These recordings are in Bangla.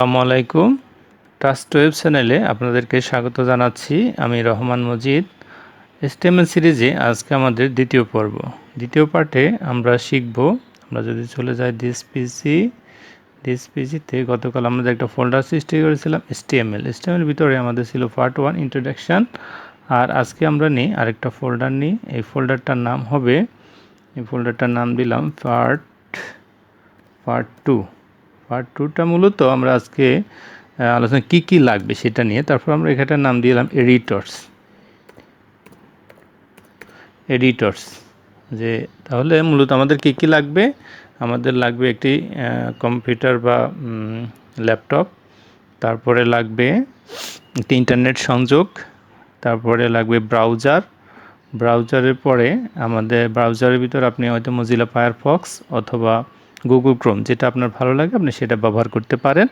আসসালামু আলাইকুম। ট্রাস্ট ওয়েব চ্যানেলে আপনাদেরকে স্বাগত জানাচ্ছি। আমি রহমান মজিদ। HTML সিরিজে আজকে আমাদের দ্বিতীয় পর্ব। দ্বিতীয় পার্টে আমরা শিখব, আমরা যদি চলে যাই দিস পিসিতে গতকাল আমাদের একটা ফোল্ডার সৃষ্টি করেছিলাম HTML ভিতরে আমাদের ছিল পার্ট 1 ইন্ট্রোডাকশান। আর আজকে আমরা নিই আরেকটা ফোল্ডার নিই। এই ফোল্ডারটার নাম দিলাম পার্ট 2। পার্ট 2টা মূলত আমরা আজকে আলোচনা কি লাগবে সেটা নিয়ে। তারপর আমরা এখানটার নাম দিলাম এডিটরস। যে তাহলে মূলত আমাদের কি লাগবে, আমাদের লাগবে একটি কম্পিউটার বা ল্যাপটপ, তারপরে লাগবে একটি ইন্টারনেট সংযোগ, তারপরে লাগবে ব্রাউজারের পরে আমাদের ব্রাউজারের ভিতর আপনি হয়তো মজিলা ফায়ারফক্স অথবা গুগল ক্রোম, যেটা আপনার ভালো লাগে আপনি সেটা ব্যবহার করতে পারেন।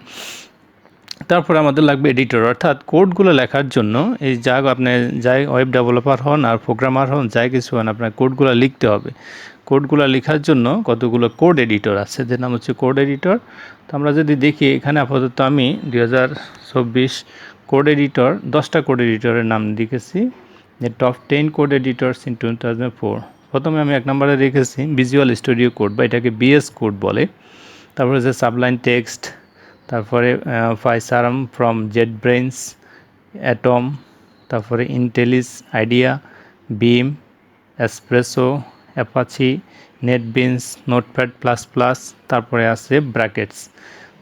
তারপরে আমাদের লাগবে এডিটর, অর্থাৎ কোডগুলো লেখার জন্য। এই আপনি যাই ওয়েব ডেভেলপার হন আর প্রোগ্রামার হন, যাই কিছু হন, আপনার কোডগুলো লিখতে হবে। কোডগুলো লেখার জন্য কতগুলো কোড এডিটর আছে, যার নাম হচ্ছে কোড এডিটর। তো আমরা যদি দেখি এখানে আপাতত আমি 2024 কোড এডিটর 10টা কোড এডিটরের নাম লিখেছি, যে টপ 10 কোড এডিটরস ইন 2004। প্রথমে আমি 1 নম্বরে রেখেছি ভিজুয়াল স্টুডিও কোড, বা এটাকে বিএস কোড বলে। তারপরে হচ্ছে সাবলাইন টেক্সট, তারপরে ফাইসারাম ফ্রম জেটব্রেইনস, অ্যাটম, তারপরে IntelliJ, IDEA, Vim, Espresso, Apache, NetBeans, Notepad plus plus, তারপরে আছে ব্র্যাকেটস।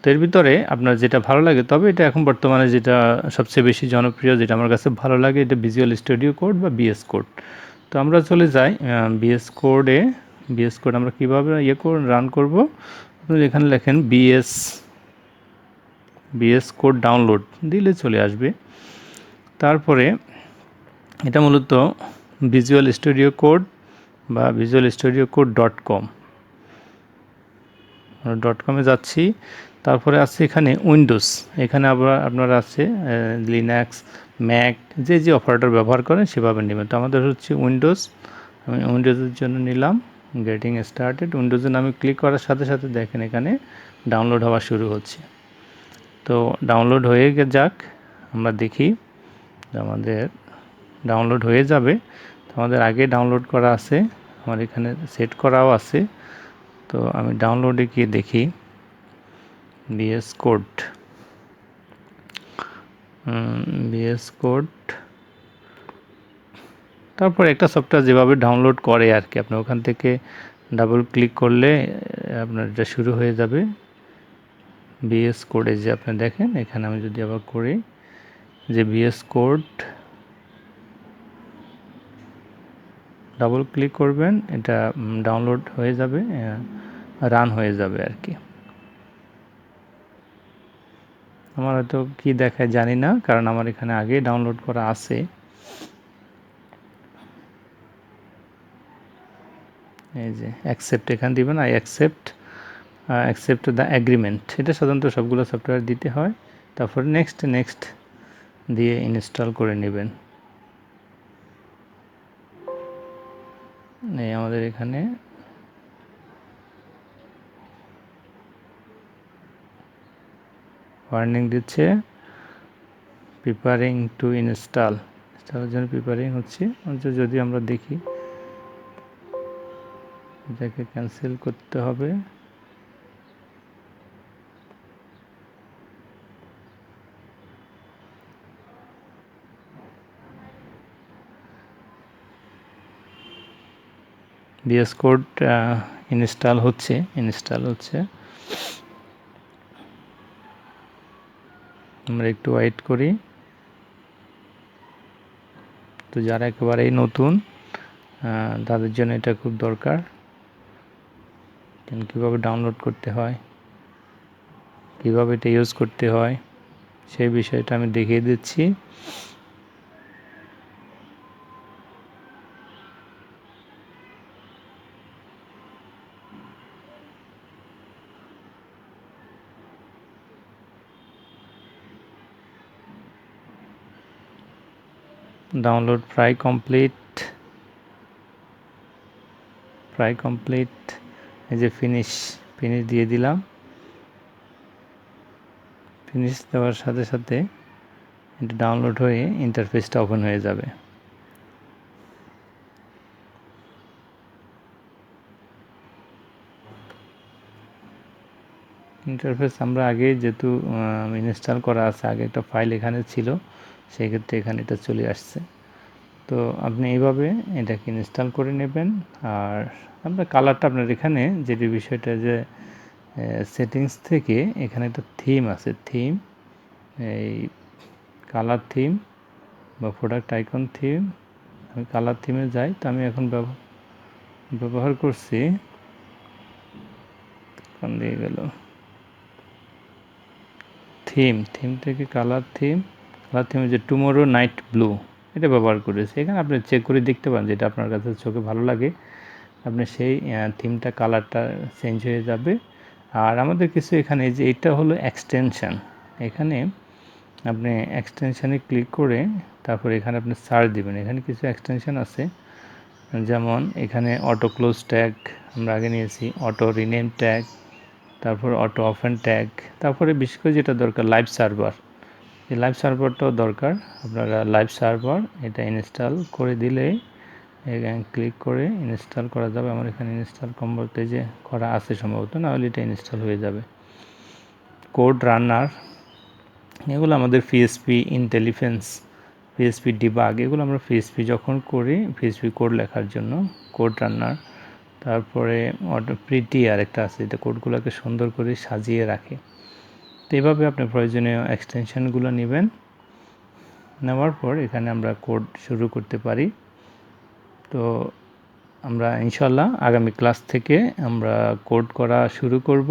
তো এর ভিতরে আপনার যেটা ভালো লাগে, তবে এটা এখন বর্তমানে যেটা সবচেয়ে বেশি জনপ্রিয়, যেটা আমার কাছে ভালো লাগে, এটা ভিজুয়াল স্টুডিও কোড বা বিএস কোড। তো আমরা চলে যাই বিএস কোড আমরা কীভাবে রান করব। এখানে লেখেন বিএস কোড ডাউনলোড দিলে চলে আসবে। তারপরে এটা মূলত ভিজুয়াল স্টুডিও কোড বা visualstudio.com .com-এ যাচ্ছি। তারপরে আছে এখানে উইন্ডোজ, এখানে আপনার আছে লিনাক্স, ম্যাক, যে অপারেটর ব্যবহার করেন সেভাবে নেবেন। তো আমাদের হচ্ছে উইন্ডোজ, আমি উইন্ডোজের জন্য নিলাম গেটিং স্টার্টেড। উইন্ডোজে আমি ক্লিক করার সাথে সাথে দেখেন এখানে ডাউনলোড হওয়া শুরু হচ্ছে। তো ডাউনলোড হয়ে যাক, আমরা দেখি আমাদের ডাউনলোড হয়ে যাবে। আমাদের আগে ডাউনলোড করা আছে, আমার এখানে সেট করাও আছে। তো আমি ডাউনলোডে গিয়ে দেখি বিএস কোড, তারপর একটা সফটওয়্যার যেভাবে ডাউনলোড করে আর কি, আপনি ওখান থেকে ডাবল ক্লিক করলে আপনার এটা শুরু হয়ে যাবে। বিএস কোডে যে আপনি দেখেন এখানে আমি যদি আবার করি যে বিএস কোড, ডাবল ক্লিক করবেন, এটা ডাউনলোড হয়ে যাবে, রান হয়ে যাবে আর কি। আমার হয়তো কী দেখায় জানি না, কারণ আমার এখানে আগে ডাউনলোড করা আছে। এই যে অ্যাকসেপ্ট এখানে দিবেন, আই অ্যাকসেপ্ট দ্য অ্যাগ্রিমেন্ট, এটা সাধারণত সবগুলো সফটওয়্যার দিতে হয়। তারপর নেক্সট দিয়ে ইনস্টল করে নেবেন। এই আমাদের এখানে ওয়ার্নিং দিচ্ছে প্রিপারিং টু ইনস্টলের জন্য প্রিপারিং হচ্ছে। যদি আমরা দেখি এটাকে ক্যান্সেল করতে হবে। বিএস কোড ইনস্টল হচ্ছে। আমরা একটু ওয়েট করি। তো যারা একেবারেই নতুন তাদের জন্য এটা খুব দরকার, কীভাবে ডাউনলোড করতে হয়, কীভাবে এটা ইউজ করতে হয়, সেই বিষয়টা আমি দেখিয়ে দিচ্ছি। ডাউনলোড প্রায় কমপ্লিট। এই যে ফিনিশ দিয়ে দিলাম। ফিনিশ দেওয়ার সাথে সাথে এটা ডাউনলোড হয়ে ইন্টারফেসটা ওপেন হয়ে যাবে। ইন্টারফেস আমরা আগে যেহেতু ইনস্টল করা আছে, আগে একটা ফাইল এখানে ছিল, সেক্ষেত্রে এখানে এটা চলে আসছে। তো আপনি এইভাবে এটাকে ইনস্টল করে নেবেন। আর আপনার কালারটা আপনার এখানে যেটি বিষয়টা যে সেটিংস থেকে এখানে একটা থিম আছে, থিম, এই কালার থিম বা প্রোডাক্ট আইকন থিম। আমি কালার থিমে যাই, তো আমি এখন ব্যবহার করছি, কোন দিয়ে গেল, থিম থেকে কালার থিমে যে টুমোরো নাইট ব্লু, এটা ব্যবহার করেছি। এখানে আপনি চেক করে দেখতে পারেন যেটা আপনার কাছে চোখে ভালো লাগে, আপনি সেই থিমটা কালারটা চেঞ্জ হয়ে যাবে। আর আমাদের কিছু এখানে যে এটা হলো এক্সটেনশান, এখানে আপনি এক্সটেনশানে ক্লিক করে তারপর এখানে আপনি সার্চ দিবেন। এখানে কিছু এক্সটেনশান আছে, যেমন এখানে অটো ক্লোজ ট্যাগ আমরা আগে নিয়েছি, অটো রিনেম ট্যাগ, তারপর অটো ওপেন ট্যাগ, তারপরে বিশেষ করে যেটা দরকার লাইভ সার্ভার, এই লাইভ সার্ভারটাও দরকার। আপনারা লাইভ সার্ভার এটা ইনস্টল করে দিলেই এখানে ক্লিক করে ইনস্টল করা যাবে। আমার এখানে ইনস্টল কমপ্লিট যে করা আছে সম্ভবত, না হলে এটা ইনস্টল হয়ে যাবে। কোড রানার, এগুলো আমাদের পিএসপি ইন্টেলিজেন্স, পিএসপি ডিবাগ, এগুলো আমরা পিএসপি যখন করি পিএসপি কোড লেখার জন্য কোড রানার। তারপরে অটো প্রিটিয়ার একটা আছে, এটা কোডগুলোকে সুন্দর করে সাজিয়ে রাখে। তো এইভাবে আপনি প্রয়োজনীয় এক্সটেনশনগুলো নেবেন, নেওয়ার পর এখানে আমরা কোড শুরু করতে পারি। তো আমরা ইনশাল্লাহ আগামী ক্লাস থেকে আমরা কোড করা শুরু করব।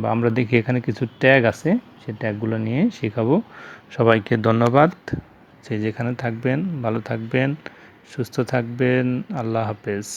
বা আমরা দেখি এখানে কিছু ট্যাগ আছে, সেই ট্যাগগুলো নিয়ে শেখাবো। সবাইকে ধন্যবাদ, যে যেখানে থাকবেন ভালো থাকবেন, সুস্থ থাকবেন। আল্লাহ হাফেজ।